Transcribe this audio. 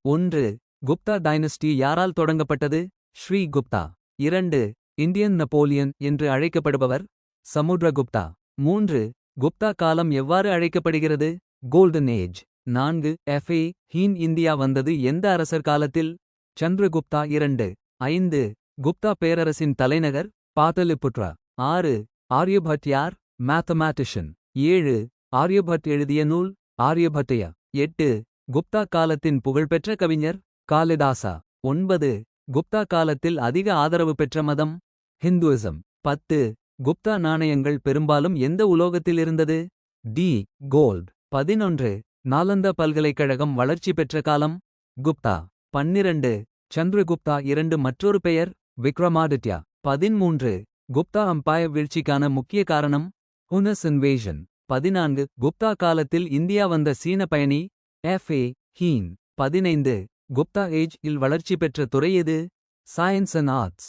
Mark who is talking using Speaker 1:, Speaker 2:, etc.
Speaker 1: 1. Gupta dynasty யாரால் தொடங்கப்பட்டது? Sri Gupta. 2. Indian Napoleon என்று அழைக்கப்படுபவர்? சமுத்திரகுப்தா. 3. குப்தா காலம் எவ்வாறு அழைக்கப்படுகிறது? Golden age. 4. ஹீன் இந்தியா வந்தது எந்த அரசர் காலத்தில்? சந்திரகுப்தா 2. 5. குப்தா பேரரசின் தலைநகர்? பாடலிபுத்ரா. 6. ஆர்யபட் யார்? மேத்தமேட்டிஷியன். 7. ஆர்யபட் எழுதிய நூல்? ஆர்யபட்டயா. 8. குப்தா காலத்தின் புகழ்பெற்ற கவிஞர்? காளிதாசா. 9. குப்தா காலத்தில் அதிக ஆதரவு பெற்ற மதம்? ஹிந்துயிசம். 10. குப்தா நாணயங்கள் பெரும்பாலும் எந்த உலோகத்தில் இருந்தது? டி. கோல்ட். 11. நாலந்தா பல்கலைக்கழகம் வளர்ச்சி பெற்ற காலம்? குப்தா. 12. சந்திரகுப்தா 2 மற்றொரு பெயர்? விக்ரமாதித்யா. 13. குப்தா அம்பயர் வீழ்ச்சிக்கான முக்கிய காரணம்? ஹுனஸ் இன்வேஷன். 14. குப்தா காலத்தில் இந்தியா வந்த சீன பயணி? ஹீன். 15. குப்தா ஏஜ் இல் வளர்ச்சி பெற்ற துறை எது? Science and arts.